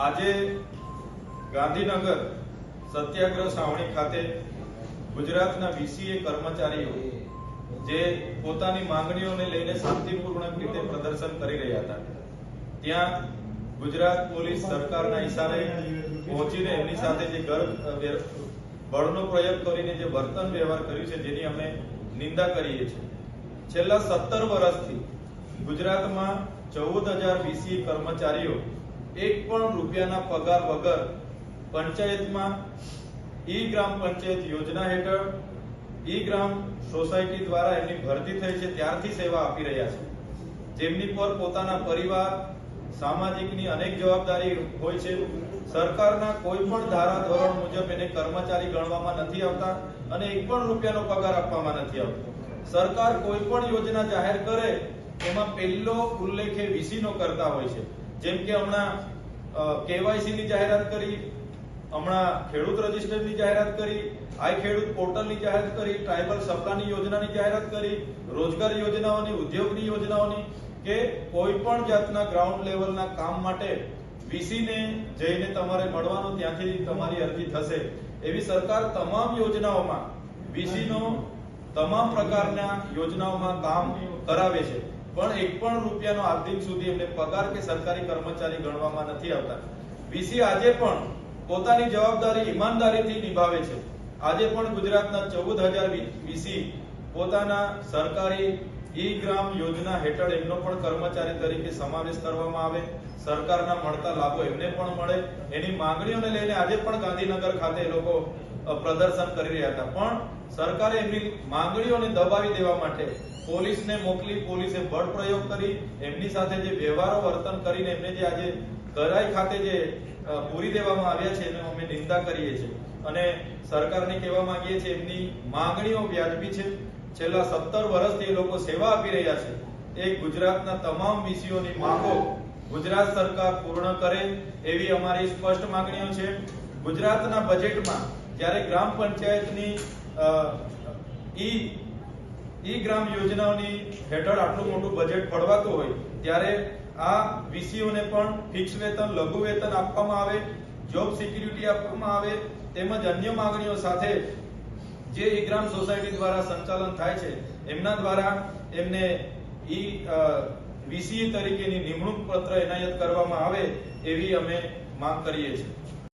આજે ગાંધીનગર સત્યાગ્રહ છાવણી ખાતે ગુજરાતના વીસીએ કર્મચારીઓ જે પોતાની માંગણીઓને લઈને શાંતિપૂર્ણ રીતે પ્રદર્શન કરી રહ્યા હતા, ત્યાં ગુજરાત પોલીસ સરકારના ઈશારે પહોંચીને એમની સાથે જે બળનો પ્રયોગ કરીને જે વર્તન વ્યવહાર કર્યું છે, જેની અમે નિંદા કરીએ છીએ. છેલ્લા 17 વર્ષથી ગુજરાતમાં 14,000 વીસી કર્મચારીઓ એક પણ રૂપિયાના પગાર વગર પંચાયતમાં ઈ ગ્રામ પંચાયત યોજના હેઠળ ઈ ગ્રામ સોસાયટી દ્વારા એમની ભરતી થઈ છે ત્યારથી સેવા આપી રહ્યા છે. જેમની પર પોતાના પરિવાર, સામાજિકની અનેક જવાબદારી હોય છે. સરકારના કોઈ પણ ધારા ધોરણ મુજબ એને કર્મચારી ગણવામાં નથી આવતા અને એક પણ રૂપિયાનો પગાર આપવામાં નથી આવતો. સરકાર કોઈ પણ યોજના જાહેર કરે એમાં પહેલો ઉલ્લેખ વીસી નો કરતા હોય છે. જેમ કે હમણાં કેવાયસી ની જાહેરાત કરી, હમણાં ખેડૂત રજીસ્ટરની જાહેરાત કરી, આઈ ખેડૂત પોર્ટલની જાહેરાત કરી, ટ્રાઇબલ સપ્લાયની યોજનાની જાહેરાત કરી, રોજગાર યોજનાઓની, ઉદ્યોગની યોજનાઓની, કે કોઈ પણ જાતના ગ્રાઉન્ડ લેવલના કામ માટે વીસી ને જઈને તમારે મળવાનું, ત્યાંથી તમારી અરજી થશે એવી સરકાર તમામ યોજનાઓમાં વીસી નો તમામ પ્રકારના યોજનાઓમાં કામ કરાવે છે, પણ એક પણ રૂપિયાનો આજ દિન સુધી એમને પગાર કે સરકારી કર્મચારી ગણવામાં નથી આવતા. વીસી આજે પણ પોતાની જવાબદારી ઈમાનદારીથી નિભાવે છે. આજે પણ ગુજરાતના 14,000 વીસી પોતાના સરકારી ઈ ગ્રામ યોજના હેઠળ એમનો પણ કર્મચારી તરીકે સમાવેશ કરવામાં આવે, સરકારના મળતા લાભો એમને પણ મળે, એની માંગણીઓને લઈને આજે પણ ગાંધીનગર ખાતે એ લોકો પ્રદર્શન કરી રહ્યા હતા. પણ સરકારે એમની માંગણીઓને દબાવી દેવા માટે પોલીસને મોકલી, પોલીસે બળ પ્રયોગ કરી, એમની સાથે જે વ્યવહારો વર્તન કરીને એમને જે આજે કરાઈ ખાતે જે પૂરી દેવામાં આવ્યા છે એનો અમે નિંદા કરીએ છીએ અને સરકારને કહેવા માંગીએ છીએ એમની માંગણીઓ વ્યાજબી છે. છેલ્લા 17 વર્ષથી એ લોકો સેવા આપી રહ્યા છે. એ ગુજરાતના તમામ વીસીઓની માંગો ગુજરાત સરકાર પૂર્ણ કરે એવી અમારી સ્પષ્ટ માંગણીઓ છે. ગુજરાતના બજેટમાં જ્યારે ગ્રામ પંચાયતની ઈ ગ્રામ યોજનાઓની હેઠળ આટલું મોટું બજેટ ફળવાતું હોય ત્યારે આ વીસીઓને પણ ફિક્સ વેતન, લઘુ વેતન આપવામાં આવે, જોબ સિક્યુરિટી આપવામાં આવે, તેમજ અન્ય માંગણીઓ સાથે જે ઈ ગ્રામ સોસાયટી દ્વારા સંચાલન થાય છે એમના દ્વારા એમને વીસી તરીકેની નિમણૂક પત્ર એનાયત કરવામાં આવે એવી અમે માંગ કરીએ છીએ.